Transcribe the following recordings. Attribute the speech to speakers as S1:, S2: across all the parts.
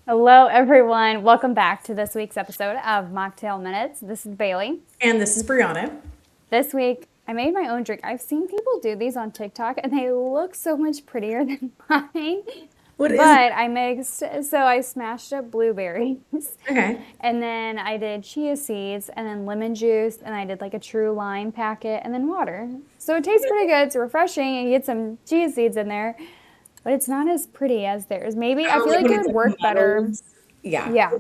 S1: Hello, everyone. Welcome back to this week's episode of Mocktail Minutes. This is Bailey.
S2: And this is Brianna.
S1: This week, I made my own drink. I've seen people do these on TikTok, and they look so much prettier than mine.
S2: What is it?
S1: But I smashed up blueberries,
S2: Okay.
S1: and then I did chia seeds, and then lemon juice, and I did like a true lime packet, and then water. So it tastes pretty good. It's refreshing, and you get some chia seeds in there, but it's not as pretty as theirs. Maybe I
S2: Oh,
S1: feel
S2: like
S1: like
S2: when
S1: it
S2: it's
S1: would
S2: like
S1: work better.
S2: muddled. Yeah.
S1: Yeah.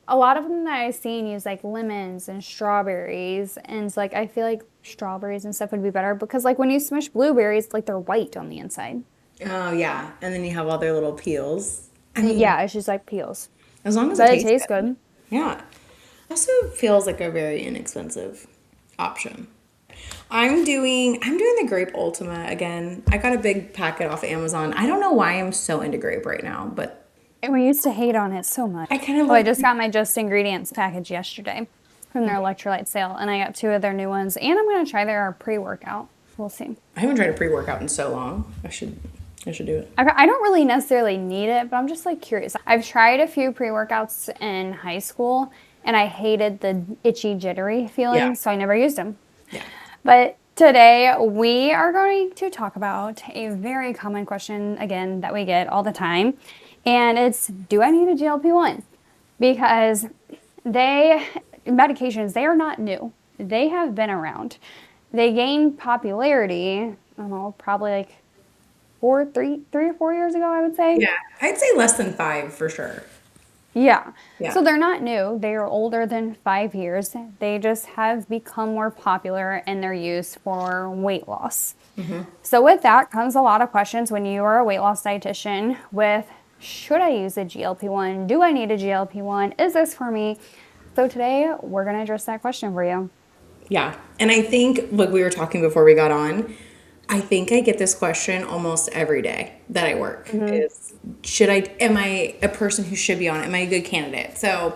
S1: A lot of them that I've seen use like lemons and strawberries, and it's like I feel like strawberries and stuff would be better because like when you smush blueberries, like they're white on the inside.
S2: Oh, yeah. And then you have all their little peels. I mean,
S1: Yeah, it's just like peels,
S2: as long as it
S1: but it
S2: tastes
S1: tastes
S2: good.
S1: good.
S2: Yeah. Also feels like a very inexpensive option. I'm doing the grape Ultima again. I got a big packet off Amazon. I don't know why I'm so into grape right now, but
S1: And we used to hate on it so much.
S2: I kind of
S1: Oh, I
S2: like
S1: just got my Just Ingredients package yesterday from their electrolyte sale, and I got two of their new ones, and I'm gonna try their pre-workout. We'll see.
S2: I haven't tried a pre-workout in so long. I should do it.
S1: I don't really necessarily need it, but I'm just like curious. I've tried a few pre-workouts in high school, and I hated the itchy, jittery
S2: Yeah.
S1: feeling, so I never used them.
S2: Yeah.
S1: But today we are going to talk about a very common question again that we get all the time. And it's, do I need a GLP-1? Because medications, they are not new. They have been around. They gained popularity, I don't know, probably like 3 or 4 years ago, I would say.
S2: Yeah. I'd say less than 5 for sure.
S1: Yeah.
S2: Yeah.
S1: So they're not new. They are older than 5 years. They just have become more popular in their use for weight loss. So with that comes a lot of questions when you are a weight loss dietitian with, should I use a GLP-1? Do I need a GLP-1? Is this for me? So today we're going to address that question for you.
S2: Yeah. And I think, like we were talking before we got on, I think I get this question almost every day that I work is, am I a person who should be on it? Am I a good candidate? So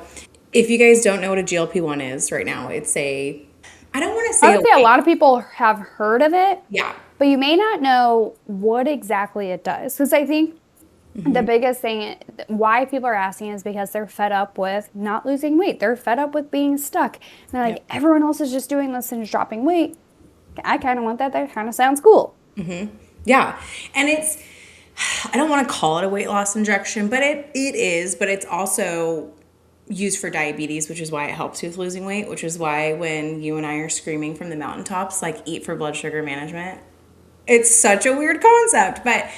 S2: if you guys don't know what a GLP-1 is right now, I don't want to
S1: I
S2: say
S1: would say a lot of people have heard of it,
S2: yeah.
S1: but you may not know what exactly it does. Because I think the biggest thing why people are asking is because they're fed up with not losing weight. They're fed up with being stuck. And they're like, everyone else is just doing this and is dropping weight. I kind of want that. That kind of sounds cool.
S2: Yeah. And I don't want to call it a weight loss injection, but it is, but it's also used for diabetes, which is why it helps you with losing weight, which is why when you and I are screaming from the mountaintops, like eat for blood sugar management, it's such a weird concept, but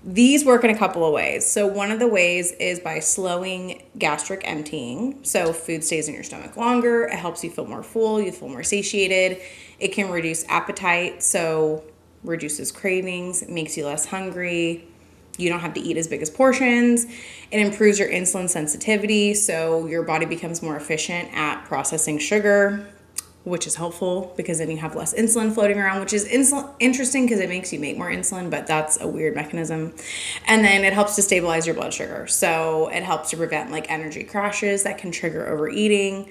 S2: these work in a couple of ways. So one of the ways is by slowing gastric emptying. So food stays in your stomach longer. It helps you feel more full. You feel more satiated. It can reduce appetite. So reduces cravings, makes you less hungry. You don't have to eat as big as portions. It improves your insulin sensitivity. So your body becomes more efficient at processing sugar, which is helpful because then you have less insulin floating around, which is interesting because it makes you make more insulin, but that's a weird mechanism. And then it helps to stabilize your blood sugar. So it helps to prevent like energy crashes that can trigger overeating,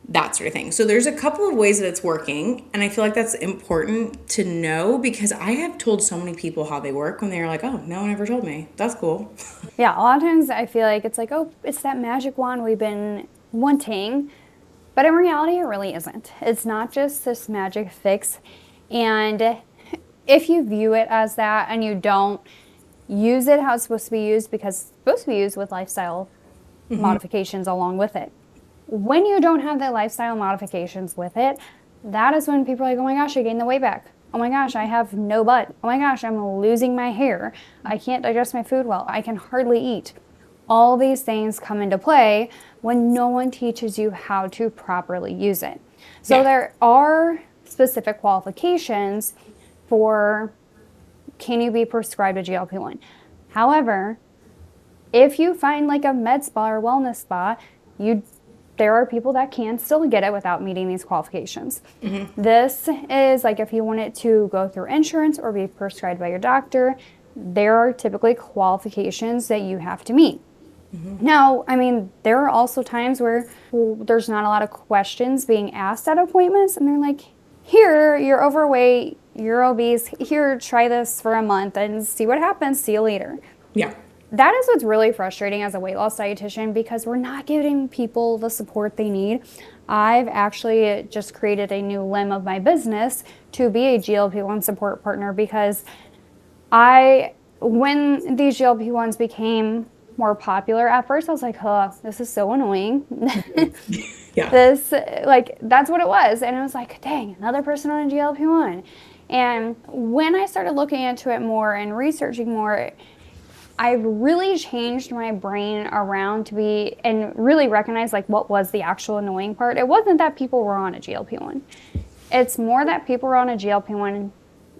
S2: that sort of thing. So there's a couple of ways that it's working. And I feel like that's important to know because I have told so many people how they work when they're like, oh, no one ever told me. That's cool.
S1: Yeah, a lot of times I feel like it's like, oh, it's that magic wand we've been wanting. But in reality, it really isn't. It's not just this magic fix. And if you view it as that and you don't use it how it's supposed to be used, because it's supposed to be used with lifestyle modifications along with it. When you don't have the lifestyle modifications with it, that is when people are like, oh my gosh, I gained the weight back. Oh my gosh, I have no butt. Oh my gosh, I'm losing my hair. I can't digest my food well. I can hardly eat. All these things come into play when no one teaches you how to properly use it. So there are specific qualifications for can you be prescribed a GLP-1. However, if you find like a med spa or wellness spa, there are people that can still get it without meeting these qualifications. This is like if you want it to go through insurance or be prescribed by your doctor, there are typically qualifications that you have to meet. Now, I mean, there are also times where there's not a lot of questions being asked at appointments, and they're like, here, you're overweight, you're obese, here, try this for a month and see what happens, see you later.
S2: Yeah.
S1: that is what's really frustrating as a weight loss dietitian, because we're not giving people the support they need. I've actually just created a new limb of my business to be a GLP-1 support partner, because when these GLP-1s became more popular at first, I was like, huh, this is so annoying.
S2: Yeah.
S1: That's what it was. And I was like, dang, another person on a GLP-1. And when I started looking into it more and researching more, I've really changed my brain around to be and really recognize like what was the actual annoying part. It wasn't that people were on a GLP-1. It's more that people were on a GLP-1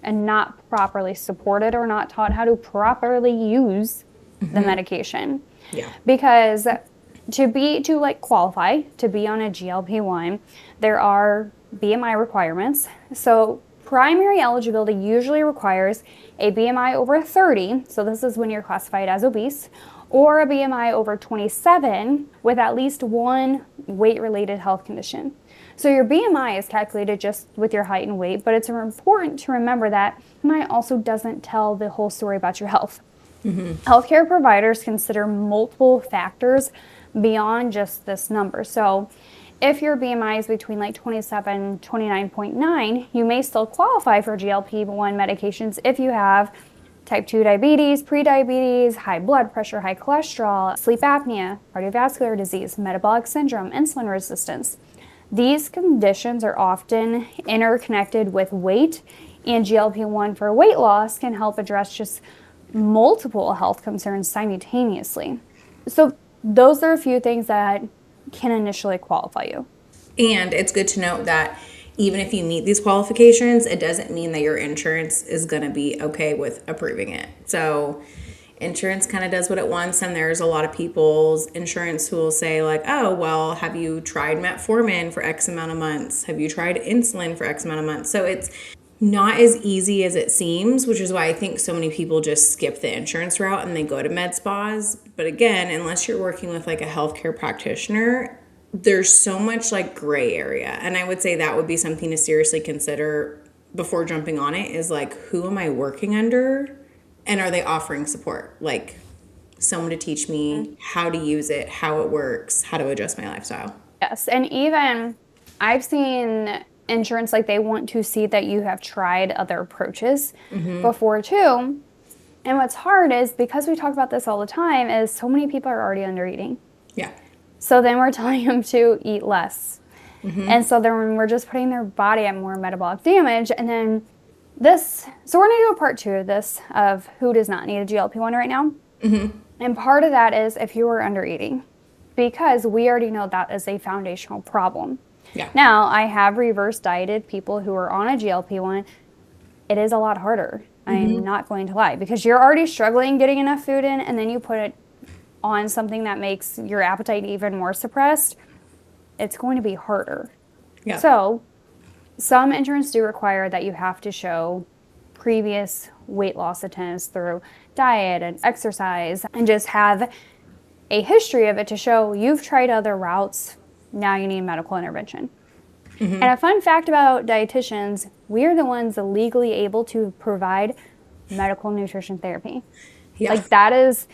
S1: and not properly supported or not taught how to properly use the medication.
S2: Yeah.
S1: Because to like qualify to be on a GLP-1, there are BMI requirements. So primary eligibility usually requires a BMI over 30, so this is when you're classified as obese, or a BMI over 27 with at least one weight-related health condition. So your BMI is calculated just with your height and weight, but it's important to remember that BMI also doesn't tell the whole story about your health. Healthcare providers consider multiple factors beyond just this number. So if your BMI is between like 27, 29.9, you may still qualify for GLP-1 medications if you have type 2 diabetes, prediabetes, high blood pressure, high cholesterol, sleep apnea, cardiovascular disease, metabolic syndrome, insulin resistance. These conditions are often interconnected with weight, and GLP-1 for weight loss can help address just multiple health concerns simultaneously. So those are a few things that can initially qualify you.
S2: And it's good to note that even if you meet these qualifications, it doesn't mean that your insurance is going to be okay with approving it. So insurance kind of does what it wants, and there's a lot of people's insurance who will say like, oh, well, have you tried metformin for X amount of months? Have you tried insulin for X amount of months? So it's not as easy as it seems, which is why I think so many people just skip the insurance route and they go to med spas. But again, unless you're working with like a healthcare practitioner, there's so much like gray area. And I would say that would be something to seriously consider before jumping on it, is like, who am I working under? And are they offering support? Like someone to teach me how to use it, how it works, how to adjust my lifestyle.
S1: Yes, and even I've seen insurance, like they want to see that you have tried other approaches before too. And what's hard is, because we talk about this all the time, is so many people are already under eating.
S2: Yeah.
S1: So then we're telling them to eat less. And so then we're just putting their body at more metabolic damage. And then so we're going to do a part 2 of this, of who does not need a GLP-1 right now. And part of that is if you are under eating, because we already know that is a foundational problem.
S2: Yeah.
S1: Now, I have reverse dieted people who are on a GLP-1. It is a lot harder. I'm not going to lie, because you're already struggling getting enough food in, and then you put it on something that makes your appetite even more suppressed. It's going to be harder.
S2: Yeah.
S1: So some insurance do require that you have to show previous weight loss attempts through diet and exercise, and just have a history of it to show you've tried other routes. Now you need medical intervention. And a fun fact about dietitians, we're the ones legally able to provide medical nutrition therapy.
S2: Yeah.
S1: Like that's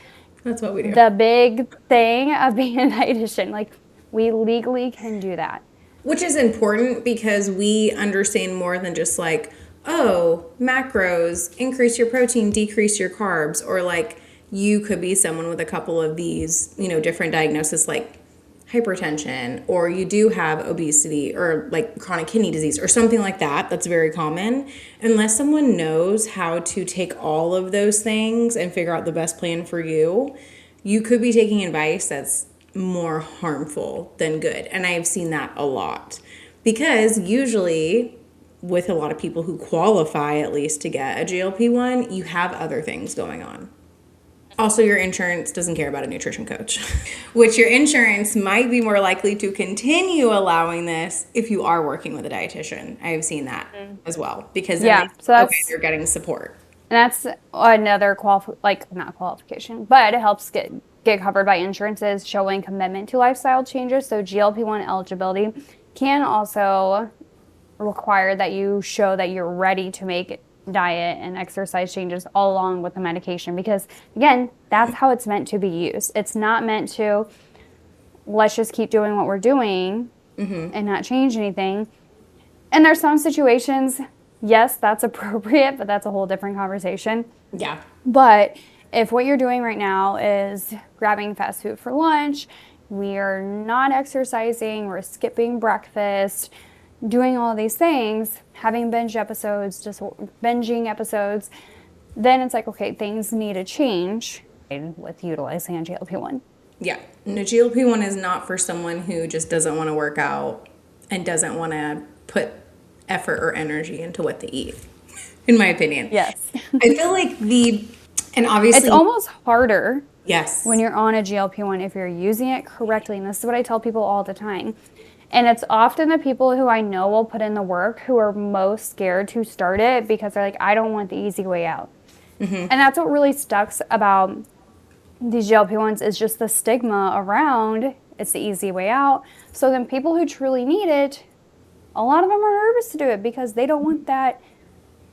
S2: what we do.
S1: The big thing of being a dietitian. Like, we legally can do that.
S2: Which is important, because we understand more than just like, oh, macros, increase your protein, decrease your carbs, or like you could be someone with a couple of these, different diagnoses like hypertension, or you do have obesity or like chronic kidney disease or something like that. That's very common. Unless someone knows how to take all of those things and figure out the best plan for you, you could be taking advice that's more harmful than good. And I've seen that a lot, because usually with a lot of people who qualify at least to get a GLP-1, you have other things going on. Also, your insurance doesn't care about a nutrition coach, which your insurance might be more likely to continue allowing this if you are working with a dietitian. I have seen that as well, because you're getting support.
S1: And that's another not qualification, but it helps get covered by insurances, showing commitment to lifestyle changes. So GLP-1 eligibility can also require that you show that you're ready to make diet and exercise changes all along with the medication, because again, that's how it's meant to be used. It's not meant to, let's just keep doing what we're doing and not change anything. And there's some situations, yes, that's appropriate, but that's a whole different conversation.
S2: Yeah.
S1: But if what you're doing right now is grabbing fast food for lunch, we are not exercising, we're skipping breakfast, doing all these things, having binging episodes, then it's like, okay, things need to change with utilizing a GLP-1.
S2: Yeah. No, GLP-1 is not for someone who just doesn't want to work out and doesn't want to put effort or energy into what they eat, in my opinion.
S1: Yes.
S2: I feel like and obviously...
S1: It's almost harder
S2: Yes.
S1: when you're on a GLP-1 if you're using it correctly. And this is what I tell people all the time. And it's often the people who I know will put in the work who are most scared to start it, because they're like, I don't want the easy way out. And that's what really sucks about these GLP-1s, is just the stigma around it's the easy way out. So then people who truly need it, a lot of them are nervous to do it because they don't want that,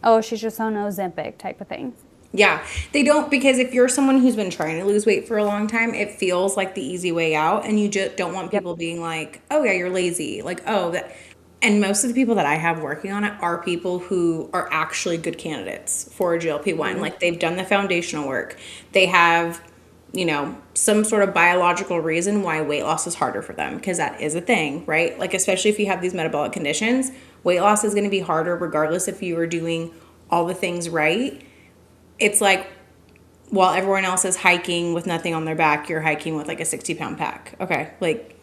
S1: oh, she's just on Ozempic type of thing.
S2: Yeah, they don't, because if you're someone who's been trying to lose weight for a long time, it feels like the easy way out, and you just don't want people being like, oh yeah, you're lazy. Like, oh, that. And most of the people that I have working on it are people who are actually good candidates for a GLP-1. Like, they've done the foundational work. They have, some sort of biological reason why weight loss is harder for them, because that is a thing, right? Like, especially if you have these metabolic conditions, weight loss is going to be harder regardless if you are doing all the things right. It's like, while everyone else is hiking with nothing on their back, you're hiking with like a 60-pound pack. Okay, like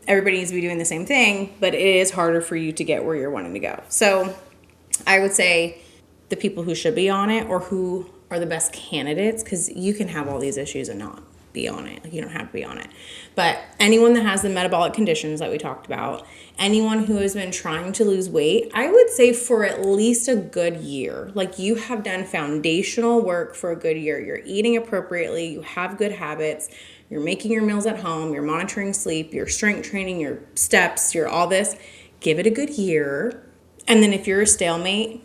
S2: everybody needs to be doing the same thing, but it is harder for you to get where you're wanting to go. So I would say the people who should be on it, or who are the best candidates, because you can have all these issues and not be on it. Like, you don't have to be on it. But anyone that has the metabolic conditions that we talked about, anyone who has been trying to lose weight, I would say for at least a good year. Like, you have done foundational work for a good year. You're eating appropriately. You have good habits. You're making your meals at home. You're monitoring sleep. You're strength training, your steps, your all this. Give it a good year. And then if you're a stalemate,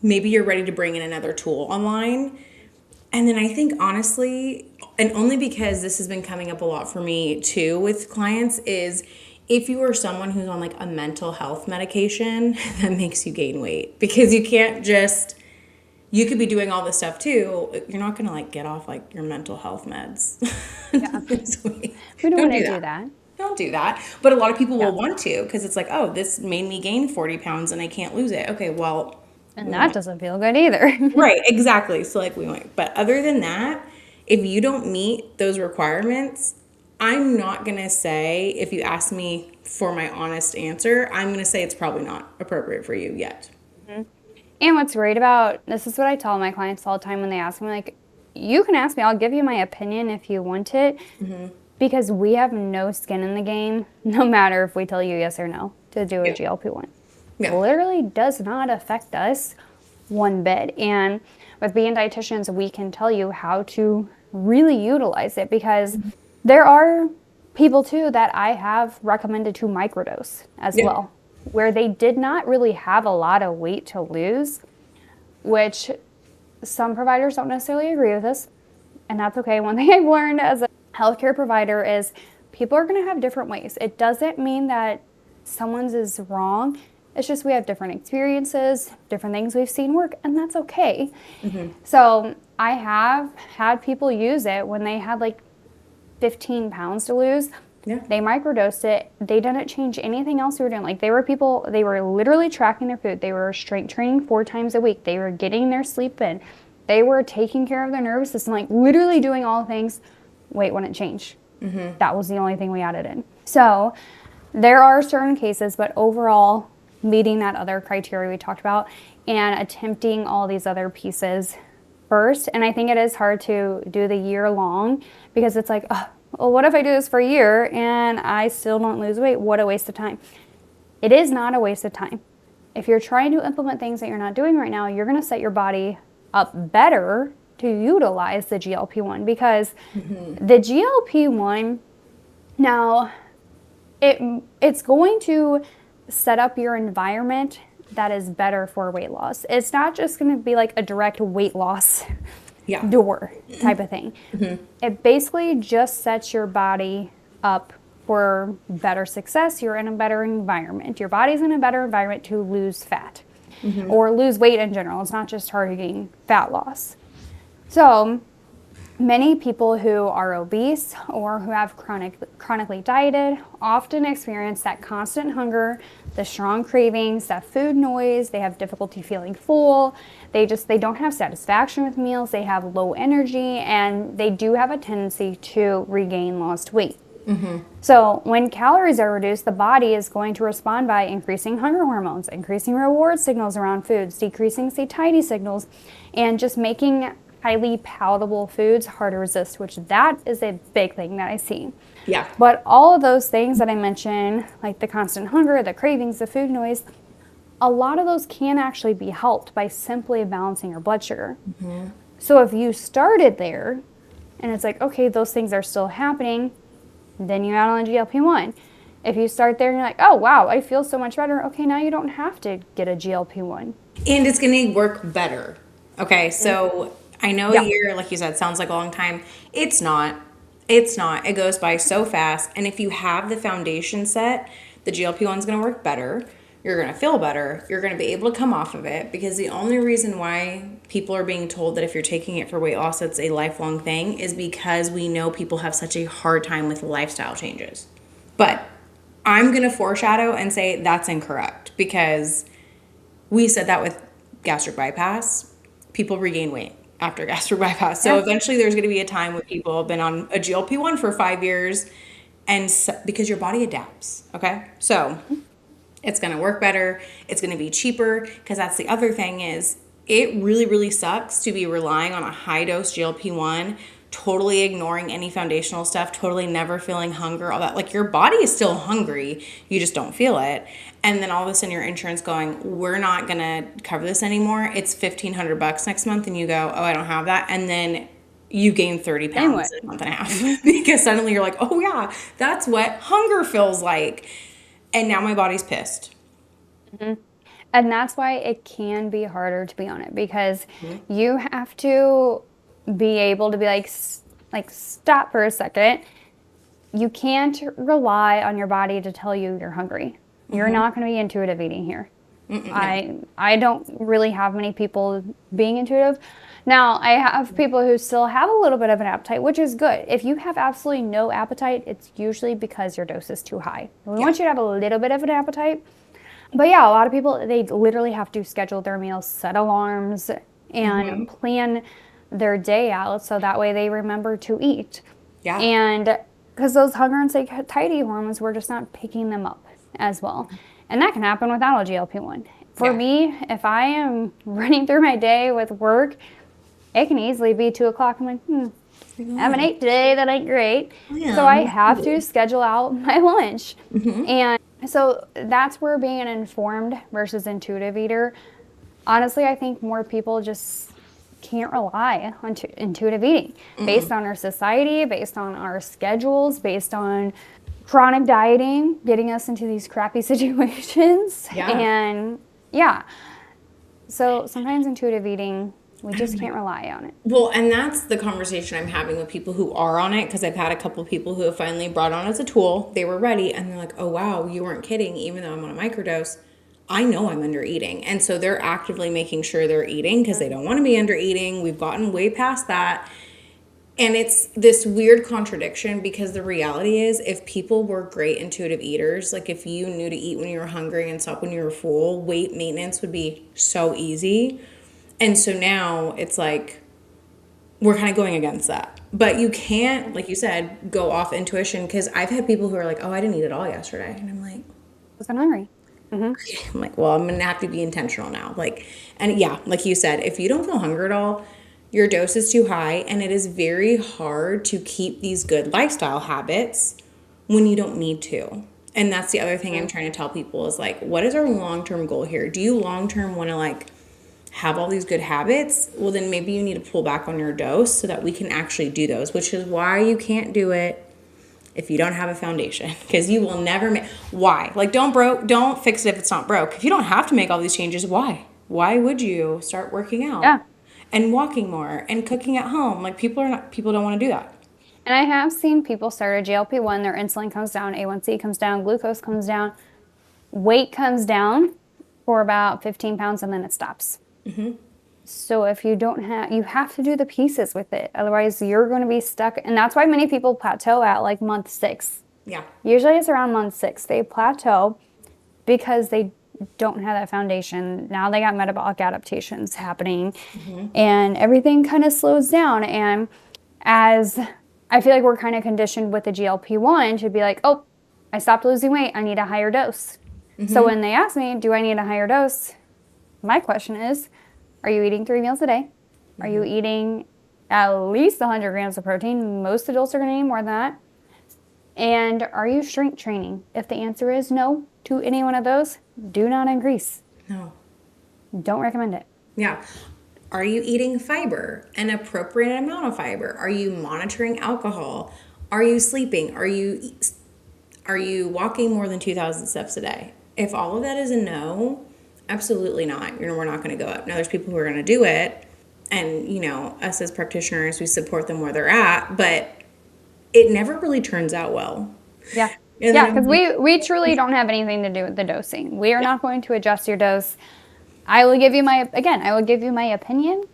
S2: maybe you're ready to bring in another tool online. And then I think, honestly, and only because this has been coming up a lot for me too with clients, is if you are someone who's on like a mental health medication that makes you gain weight, because you can't just, you could be doing all this stuff too. You're not going to like get off like your mental health meds.
S1: Yeah. We don't want to do that.
S2: Don't do that. But a lot of people will want to, because it's like, oh, this made me gain 40 pounds and I can't lose it. Okay, well.
S1: And that doesn't feel good either.
S2: Right, exactly. So like we went. But other than that, if you don't meet those requirements, I'm not going to say, if you ask me for my honest answer, I'm going to say it's probably not appropriate for you yet.
S1: Mm-hmm. And what's great about, this is what I tell my clients all the time when they ask me, like, you can ask me, I'll give you my opinion if you want it, because we have no skin in the game, no matter if we tell you yes or no to do a GLP-1. It literally does not affect us one bit. And with being dietitians, we can tell you how to really utilize it, because there are people too that I have recommended to microdose as well, where they did not really have a lot of weight to lose, which some providers don't necessarily agree with this, and that's okay. One thing I've learned as a healthcare provider is people are going to have different ways. It doesn't mean that someone's is wrong. It's just we have different experiences, different things we've seen work, and that's okay. So I have had people use it when they had like 15 pounds to lose. They microdosed it. They didn't change anything else we were doing. Like, they were literally tracking their food. They were strength training 4 times a week. They were getting their sleep in. They were taking care of their nervous system, like literally doing all things. Weight wouldn't change. That was the only thing we added in. So there are certain cases, but overall, meeting that other criteria we talked about and attempting all these other pieces first. And I think it is hard to do the year long, because it's like, oh, well, what if I do this for a year and I still don't lose weight? What a waste of time. It is not a waste of time. If you're trying to implement things that you're not doing right now, you're going to set your body up better to utilize the GLP-1, because the GLP-1, now it's going to set up your environment that is better for weight loss. It's not just going to be like a direct weight loss
S2: Yeah.
S1: door type of thing. It basically just sets your body up for better success. You're in a better environment. Your body's in a better environment to lose fat or lose weight in general. It's not just targeting fat loss. So many people who are obese or who have chronically dieted often experience that constant hunger, the strong cravings, that food noise. They have difficulty feeling full. They don't have satisfaction with meals. They have low energy, and they do have a tendency to regain lost weight. So when calories are reduced, the body is going to respond by increasing hunger hormones, increasing reward signals around foods, decreasing satiety signals, and just making highly palatable foods hard to resist, which that is a big thing that I see.
S2: Yeah.
S1: But all of those things that I mentioned, like the constant hunger, the cravings, the food noise, a lot of those can actually be helped by simply balancing your blood sugar. So if you started there and it's like, okay, those things are still happening, then you add on a GLP-1. If you start there and you're like, oh, wow, I feel so much better. Okay, now you don't have to get a GLP-1.
S2: And it's going to work better. Okay, so I know a year, like you said, sounds like a long time. It's not. It's not. It goes by so fast. And if you have the foundation set, the GLP-1 is going to work better. You're going to feel better. You're going to be able to come off of it, because the only reason why people are being told that if you're taking it for weight loss, it's a lifelong thing, is because we know people have such a hard time with lifestyle changes. But I'm going to foreshadow and say that's incorrect, because we said that with gastric bypass, people regain weight after gastric bypass. So eventually there's going to be a time when people have been on a GLP-1 for 5 years, and because your body adapts. Okay. So it's going to work better. It's going to be cheaper, because that's the other thing is it really, really sucks to be relying on a high dose GLP-1, totally ignoring any foundational stuff, totally never feeling hunger, all that. Like, your body is still hungry. You just don't feel it. And then all of a sudden your insurance going, we're not going to cover this anymore. It's $1,500 next month. And you go, oh, I don't have that. And then you gain 30 pounds in a month and a half because suddenly you're like, oh yeah, that's what hunger feels like. And now my body's pissed.
S1: And that's why it can be harder to be on it, because you have to be able to be like, stop for a second. You can't rely on your body to tell you you're hungry. You're not going to be intuitive eating here. I don't really have many people being intuitive. Now, I have people who still have a little bit of an appetite, which is good. If you have absolutely no appetite, it's usually because your dose is too high. We want you to have a little bit of an appetite. But yeah, a lot of people, they literally have to schedule their meals, set alarms, and plan their day out so that way they remember to eat.
S2: Yeah.
S1: And because those hunger and satiety hormones, we're just not picking them up as well. And that can happen without a GLP-1. For me, if I am running through my day with work, it can easily be 2 o'clock. I'm like, I haven't ate today. That ain't great. So I have to schedule out my lunch. And so that's where being an informed versus intuitive eater, honestly, I think more people just can't rely on intuitive eating based on our society, based on our schedules, based on chronic dieting, getting us into these crappy situations. And so sometimes intuitive eating, we just can't rely on it.
S2: Well, and that's the conversation I'm having with people who are on it, because I've had a couple of people who have finally brought on as a tool. They were ready, and they're like, oh, wow, you weren't kidding. Even though I'm on a microdose, I know I'm under eating. And so they're actively making sure they're eating because they don't want to be under eating. We've gotten way past that. And it's this weird contradiction, because the reality is, if people were great intuitive eaters, like if you knew to eat when you were hungry and stop when you were full, weight maintenance would be so easy. And so now it's like we're kind of going against that. But you can't, like you said, go off intuition, because I've had people who are like, oh, I didn't eat at all yesterday. And I'm like,
S1: because I'm hungry.
S2: I'm like, well, I'm going to have to be intentional now. Like, and yeah, like you said, if you don't feel hunger at all, your dose is too high, and it is very hard to keep these good lifestyle habits when you don't need to. And that's the other thing I'm trying to tell people is like, what is our long-term goal here? Do you long-term want to like have all these good habits? Well, then maybe you need to pull back on your dose so that we can actually do those, which is why you can't do it if you don't have a foundation, because you will never make. Why? Like, don't fix it if it's not broke. If you don't have to make all these changes, why? Why would you start working out
S1: Yeah.
S2: and walking more and cooking at home? Like, people don't want to do that.
S1: And I have seen people start a GLP-1, their insulin comes down, A1C comes down, glucose comes down, weight comes down for about 15 pounds, and then it stops. So if you don't have, you have to do the pieces with it. Otherwise, you're going to be stuck. And that's why many people plateau at like month 6.
S2: Yeah.
S1: Usually it's around month 6. They plateau because they don't have that foundation. Now they got metabolic adaptations happening and everything kind of slows down. And as I feel like we're kind of conditioned with the GLP-1 to be like, oh, I stopped losing weight. I need a higher dose. So when they ask me, do I need a higher dose? My question is, are you eating 3 meals a day? Are you eating at least 100 grams of protein? Most adults are going to eat more than that. And are you strength training? If the answer is no to any one of those, do not increase.
S2: No.
S1: Don't recommend it.
S2: Yeah. Are you eating fiber, an appropriate amount of fiber? Are you monitoring alcohol? Are you sleeping? Are you walking more than 2,000 steps a day? If all of that is a no, absolutely not. We're not going to go up. Now, there's people who are going to do it, and us as practitioners, we support them where they're at, but it never really turns out well.
S1: Yeah. Yeah, because we truly don't have anything to do with the dosing. We are not going to adjust your dose. I will give you my opinion,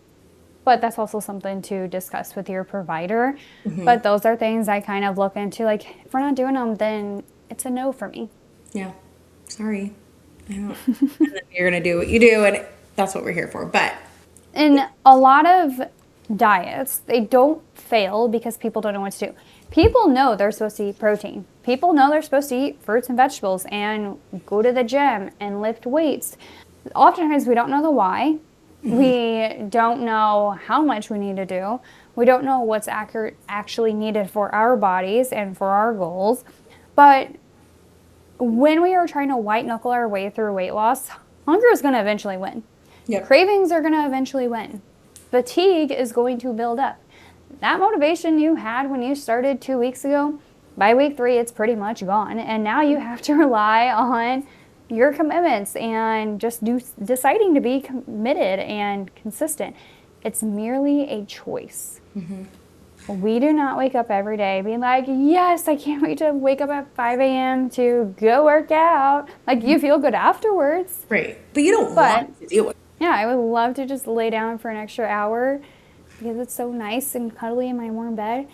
S1: but that's also something to discuss with your provider. But those are things I kind of look into. Like, if we're not doing them, then it's a no for me.
S2: Yeah. Sorry. I don't. And then you're going to do what you do, and that's what we're here for. But
S1: in a lot of diets, they don't fail because people don't know what to do. People know they're supposed to eat protein. People know they're supposed to eat fruits and vegetables and go to the gym and lift weights. Oftentimes, we don't know the why. We don't know how much we need to do. We don't know what's actually needed for our bodies and for our goals. But when we are trying to white knuckle our way through weight loss, hunger is going to eventually win.
S2: Yep.
S1: Cravings are going to eventually win. Fatigue is going to build up. That motivation you had when you started 2 weeks ago, by week 3, it's pretty much gone. And now you have to rely on your commitments and just deciding to be committed and consistent. It's merely a choice. We do not wake up every day being like, yes, I can't wait to wake up at 5 a.m. to go work out. Like, you feel good afterwards.
S2: Right. But you don't want to do it.
S1: Yeah, I would love to just lay down for an extra hour because it's so nice and cuddly in my warm bed.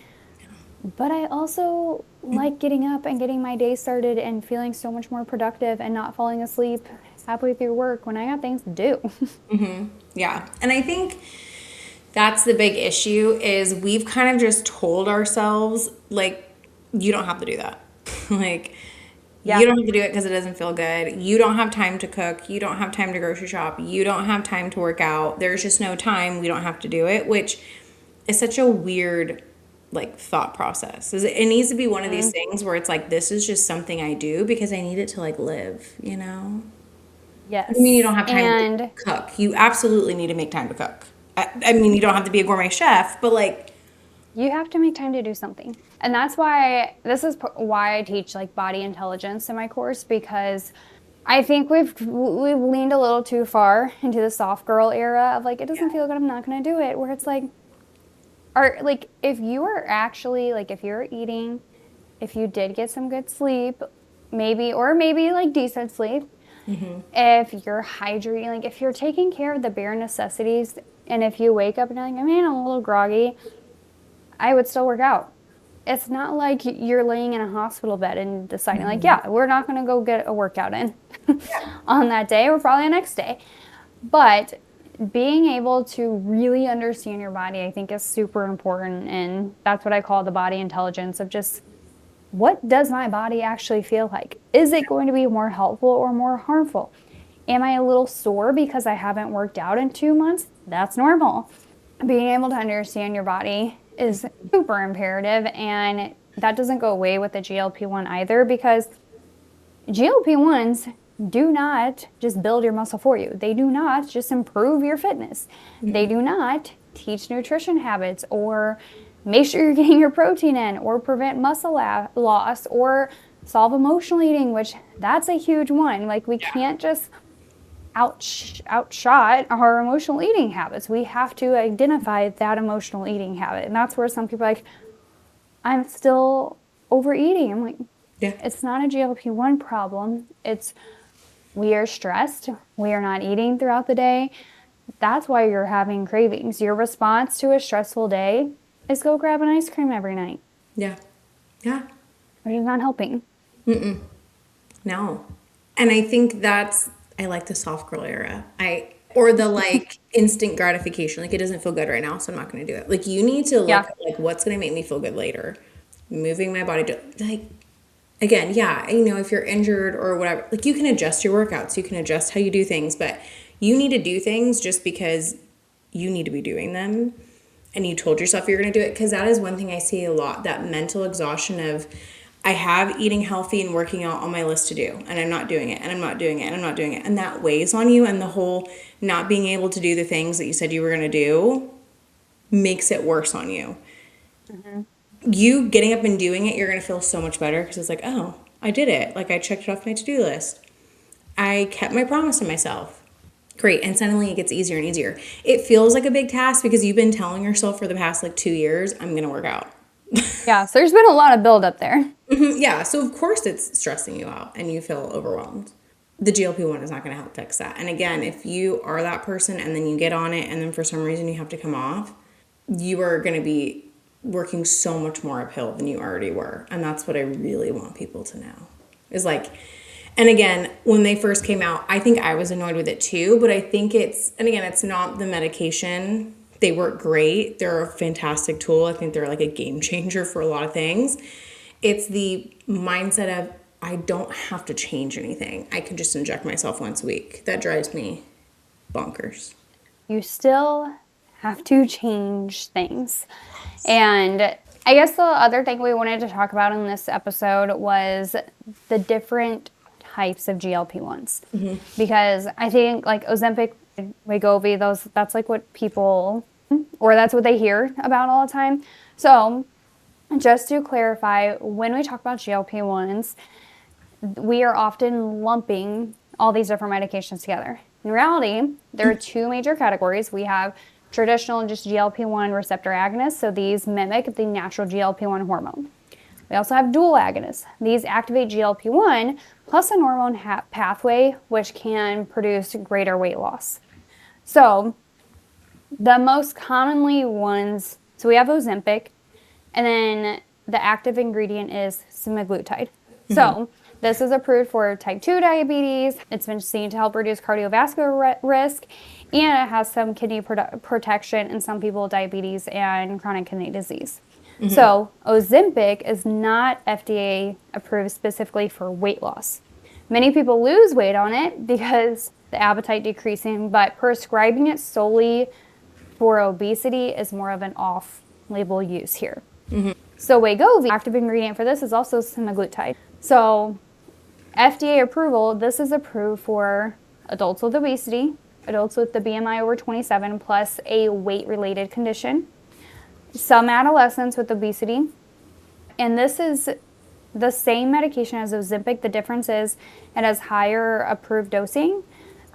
S1: But I also like getting up and getting my day started and feeling so much more productive and not falling asleep halfway through work when I got things to do.
S2: Yeah. And I think that's the big issue is we've kind of just told ourselves, like, you don't have to do that. Like, you don't have to do it because it doesn't feel good. You don't have time to cook. You don't have time to grocery shop. You don't have time to work out. There's just no time. We don't have to do it, which is such a weird, like, thought process. It needs to be one of these things where it's like, this is just something I do because I need it to, like, live,
S1: Yes.
S2: I mean, you don't have time to cook. You absolutely need to make time to cook. I mean, you don't have to be a gourmet chef, but, like,
S1: you have to make time to do something. And that's why, this is why I teach, like, body intelligence in my course, because I think we've leaned a little too far into the soft girl era of, like, it doesn't feel good, I'm not going to do it, where it's like, if you are actually, like, if you're eating, if you did get some good sleep, maybe like decent sleep, if you're hydrating, like, if you're taking care of the bare necessities, and if you wake up and you're like, I mean, I'm a little groggy, I would still work out. It's not like you're laying in a hospital bed and deciding, like, yeah, we're not going to go get a workout in on that day or probably the next day. But being able to really understand your body, I think, is super important. And that's what I call the body intelligence of just, what does my body actually feel like? Is it going to be more helpful or more harmful? Am I a little sore because I haven't worked out in 2 months? That's normal. Being able to understand your body is super imperative, and that doesn't go away with the GLP-1 either, because GLP-1s do not just build your muscle for you. They do not just improve your fitness. They do not teach nutrition habits or make sure you're getting your protein in, or prevent muscle loss, or solve emotional eating, which that's a huge one. Like, we can't just outshot our emotional eating habits. We have to identify that emotional eating habit. And that's where some people are like, I'm still overeating. I'm like,
S2: Yeah.
S1: it's not a GLP-1 problem. It's we are stressed. We are not eating throughout the day. That's why you're having cravings. Your response to a stressful day is go grab an ice cream every night.
S2: Yeah. Yeah.
S1: Which is not helping.
S2: No. And I think I like the soft girl era. Or the like instant gratification. Like, it doesn't feel good right now, so I'm not going to do it. Like, you need to look at like what's going to make me feel good later. Moving my body to, like, again, yeah, if you're injured or whatever, like, you can adjust your workouts, you can adjust how you do things, but you need to do things just because you need to be doing them and you told yourself you're going to do it. Because that is one thing I see a lot, that mental exhaustion of, I have eating healthy and working out on my list to do, and I'm not doing it, and I'm not doing it, and I'm not doing it. And that weighs on you, and the whole not being able to do the things that you said you were going to do makes it worse on you. You getting up and doing it, you're going to feel so much better because it's like, oh, I did it. Like, I checked it off my to-do list. I kept my promise to myself. Great. And suddenly it gets easier and easier. It feels like a big task because you've been telling yourself for the past like 2 years, I'm going to work out.
S1: Yeah, so there's been a lot of buildup there.
S2: Yeah, so of course it's stressing you out and you feel overwhelmed. The GLP-1 is not going to help fix that. And again, if you are that person and then you get on it and then for some reason you have to come off, you are going to be working so much more uphill than you already were. And that's what I really want people to know. Is like, and again, when they first came out, I think I was annoyed with it too, but I think it's not the medication. They work great. They're a fantastic tool. I think they're like a game changer for a lot of things. It's the mindset of, I don't have to change anything. I can just inject myself once a week. That drives me bonkers.
S1: You still have to change things. And I guess the other thing we wanted to talk about in this episode was the different types of GLP-1s. Because I think like Ozempic, Wegovy, that's like what people, or that's what they hear about all the time. So just to clarify, when we talk about GLP-1s, we are often lumping all these different medications together. In reality, there are two major categories. We have traditional just GLP-1 receptor agonists, so these mimic the natural GLP-1 hormone. We also have dual agonists. These activate GLP-1 plus a hormone pathway, which can produce greater weight loss. So the most commonly ones, so we have Ozempic, and then the active ingredient is semaglutide. So this is approved for type 2 diabetes. It's been seen to help reduce cardiovascular risk, and it has some kidney protection in some people with diabetes and chronic kidney disease. So Ozempic is not FDA approved specifically for weight loss. Many people lose weight on it because the appetite decreasing, but prescribing it solely for obesity is more of an off-label use here. So Wegovy, active ingredient for this is also semaglutide. So FDA approval, this is approved for adults with obesity, adults with the BMI over 27 plus a weight-related condition, some adolescents with obesity, and this is the same medication as Ozempic. The difference is it has higher approved dosing.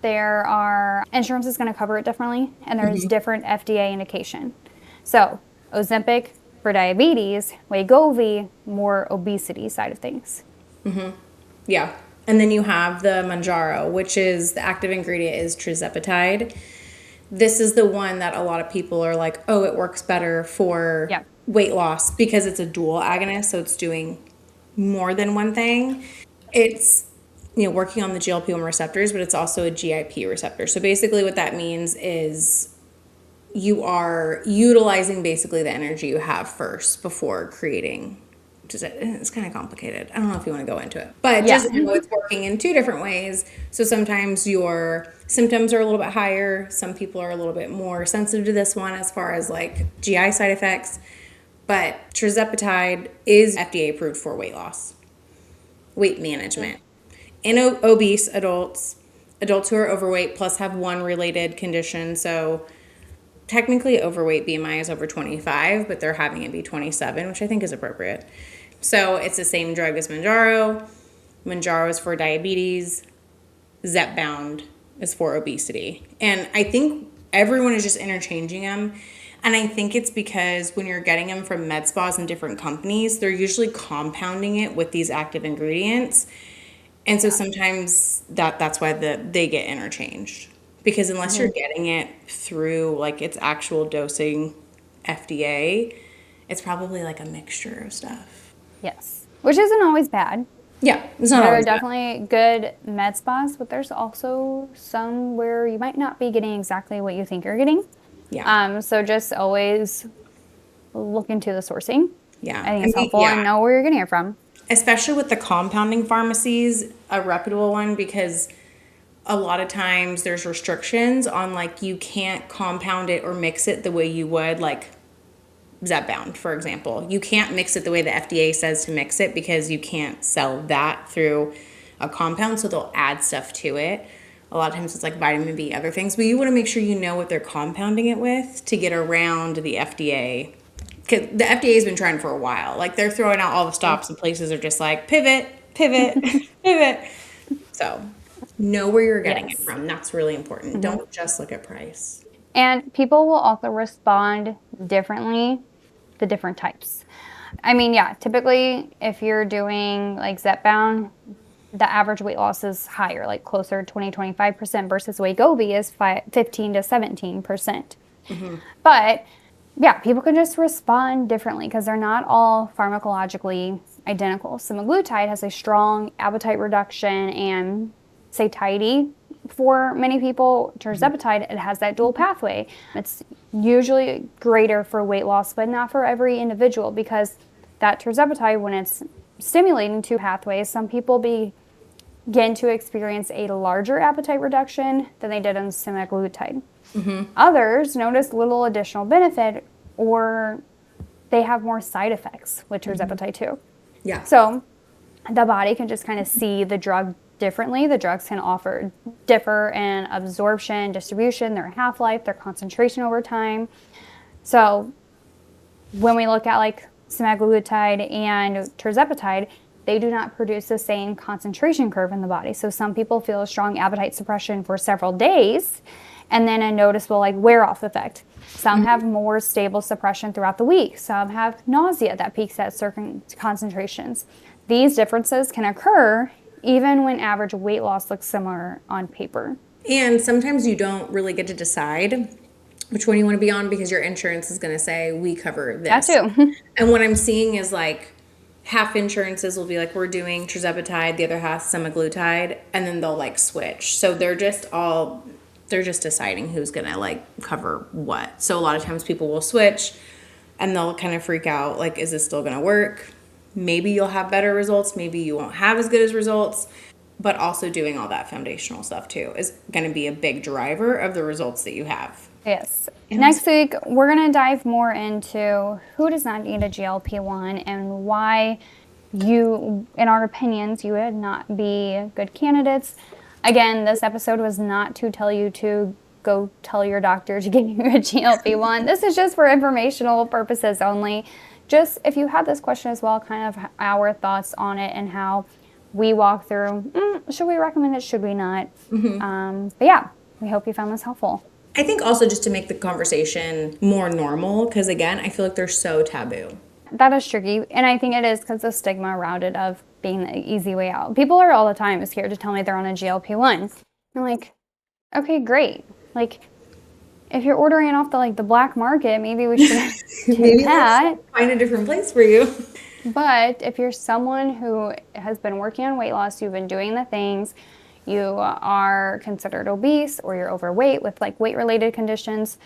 S1: There are, insurance is going to cover it differently, and there's different FDA indication. So Ozempic for diabetes, Wegovy, more obesity side of things.
S2: Yeah. And then you have the Mounjaro, which is the active ingredient is tirzepatide. This is the one that a lot of people are like, oh, it works better for weight loss because it's a dual agonist, so it's doing more than one thing. It's working on the GLP-1 receptors, but it's also a GIP receptor. So basically what that means is you are utilizing basically the energy you have first before creating. It's kind of complicated. I don't know if you want to go into it. But just know it's working in two different ways. So sometimes your symptoms are a little bit higher. Some people are a little bit more sensitive to this one as far as like GI side effects. But tirzepatide is FDA approved for weight loss, weight management. In obese adults who are overweight plus have one related condition. So technically overweight BMI is over 25, but they're having it be 27, which I think is appropriate. So it's the same drug as Mounjaro. Mounjaro is for diabetes. Zepbound is for obesity. And I think everyone is just interchanging them. And I think it's because when you're getting them from med spas and different companies, they're usually compounding it with these active ingredients. And so sometimes that's why they get interchanged. Because unless you're getting it through like its actual dosing FDA, it's probably like a mixture of stuff.
S1: Yes. Which isn't always bad.
S2: Yeah, it's not
S1: There are
S2: always bad.
S1: definitely good med spas, but there's also some where you might not be getting exactly what you think you're getting.
S2: Yeah.
S1: So just always look into the sourcing.
S2: Yeah.
S1: I think it's helpful and know where you're getting it from.
S2: Especially with the compounding pharmacies, a reputable one, because a lot of times there's restrictions on like you can't compound it or mix it the way you would like Zepbound, for example. You can't mix it the way the FDA says to mix it because you can't sell that through a compound, so they'll add stuff to it. A lot of times it's like vitamin B, other things, but you want to make sure you know what they're compounding it with to get around the FDA. Because the FDA has been trying for a while. Like they're throwing out all the stops and places are just like pivot, pivot. So know where you're getting it from. That's really important. Don't just look at price.
S1: And people will also respond differently to different types. I mean, yeah, typically if you're doing like Zepbound, the average weight loss is higher, like closer to 20-25% versus Wegovy is 15 to 17%. But yeah, people can just respond differently because they're not all pharmacologically identical. Semaglutide has a strong appetite reduction and satiety. For many people, tirzepatide, it has that dual pathway. It's usually greater for weight loss, but not for every individual because that tirzepatide, when it's stimulating two pathways, some people begin to experience a larger appetite reduction than they did on semaglutide. Others notice little additional benefit or they have more side effects with tirzepatide too.
S2: Yeah.
S1: So the body can just kind of see the drug differently. The drugs can differ in absorption, distribution, their half-life, their concentration over time. So when we look at like semaglutide and tirzepatide, they do not produce the same concentration curve in the body. So some people feel a strong appetite suppression for several days and then a noticeable like wear-off effect. Some have more stable suppression throughout the week. Some have nausea that peaks at certain concentrations. These differences can occur even when average weight loss looks similar on paper.
S2: And sometimes you don't really get to decide which one you want to be on because your insurance is going to say, we cover this.
S1: That too.
S2: And what I'm seeing is like half insurances will be like, we're doing tirzepatide, the other half semaglutide, and then they'll like switch. So they're just deciding who's going to like cover what. So a lot of times people will switch and they'll kind of freak out like, is this still going to work? Maybe you'll have better results. Maybe you won't have as good as results. But also doing all that foundational stuff too is going to be a big driver of the results that you have.
S1: Yes. Next week, we're going to dive more into who does not need a GLP-1 and why you, in our opinions, you would not be good candidates. Again, this episode was not to tell you to go tell your doctor to give you a GLP-1. This is just for informational purposes only. Just if you have this question as well, kind of our thoughts on it and how we walk through, should we recommend it, should we not? But yeah, we hope you found this helpful.
S2: I think also just to make the conversation more normal, because again, I feel like they're so taboo.
S1: That is tricky, and I think it is because the stigma around it of being the easy way out. People are all the time scared to tell me they're on a GLP-1. I'm like, okay, great. Like, if you're ordering it off the black market, maybe we should do that.
S2: Find a different place for you.
S1: But if you're someone who has been working on weight loss, you've been doing the things, you are considered obese or you're overweight with like weight-related conditions,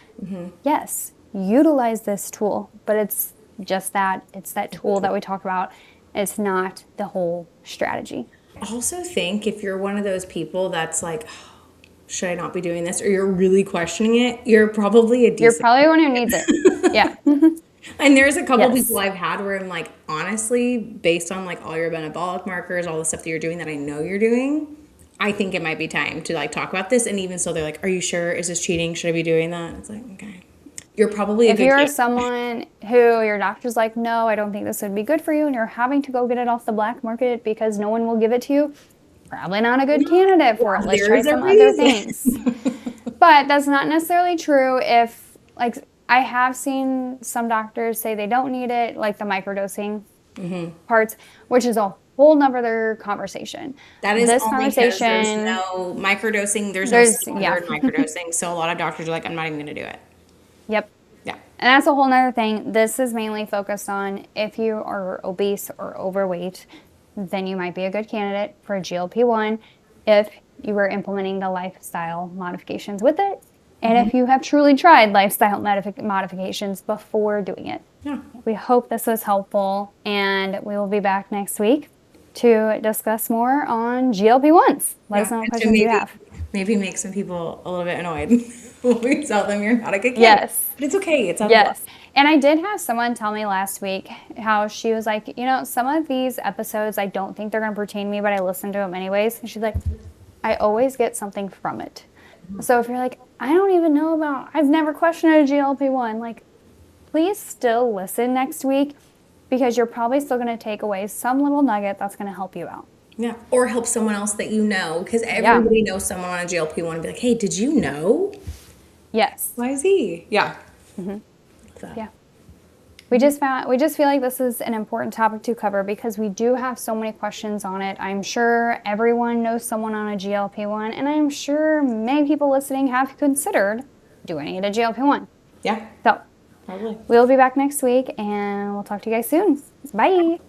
S1: yes, utilize this tool. But it's just that. It's that tool that we talk about. It's not the whole strategy.
S2: I also think if you're one of those people that's like, should I not be doing this? Or you're really questioning it, you're probably a decent.
S1: You're probably one who needs it. Yeah.
S2: And there's a couple
S1: Yes.
S2: people I've had where I'm like, honestly, based on like all your metabolic markers, all the stuff that you're doing that I know you're doing, I think it might be time to like talk about this. And even so, they're like, are you sure? Is this cheating? Should I be doing that? It's like, okay. you're probably a
S1: If
S2: good
S1: you're
S2: candidate.
S1: someone who your doctor's like, no, I don't think this would be good for you, and you're having to go get it off the black market because no one will give it to you, probably not a good candidate for it. Let's try
S2: There's a
S1: some other
S2: reason.
S1: things. But that's not necessarily true if, like, I have seen some doctors say they don't need it, like the microdosing parts, which is a whole nother conversation.
S2: That is
S1: This
S2: only because there's
S1: conversation,
S2: no microdosing, there's no
S1: yeah.
S2: standard microdosing. So a lot of doctors are like, I'm not even going to do it.
S1: Yep.
S2: Yeah.
S1: And that's a whole nother thing. This is mainly focused on if you are obese or overweight, then you might be a good candidate for a GLP-1 if you were implementing the lifestyle modifications with it. And if you have truly tried lifestyle modifications before doing it.
S2: Yeah.
S1: We hope this was helpful, and we will be back next week to discuss more on GLP-1s. Let us know what
S2: And to
S1: questions you have.
S2: maybe make some people a little bit annoyed when we tell them you're not a good candidate.
S1: Yes.
S2: But it's okay. It's out of
S1: Yes. And I did have someone tell me last week how she was like, you know, some of these episodes, I don't think they're going to pertain to me, but I listen to them anyways. And she's like, I always get something from it. So if you're like, I don't even know about, I've never questioned a GLP-1, like, please still listen next week because you're probably still going to take away some little nugget that's going to help you out.
S2: Yeah. Or help someone else that you know. Because everybody knows someone on a GLP-1 and be like, hey, did you know?
S1: Yes.
S2: YZ. Yeah. So.
S1: Yeah. We just feel like this is an important topic to cover because we do have so many questions on it. I'm sure everyone knows someone on a GLP-1, and I'm sure many people listening have considered doing it a GLP-1.
S2: Yeah.
S1: So
S2: Probably.
S1: we'll be back next week, and we'll talk to you guys soon. Bye.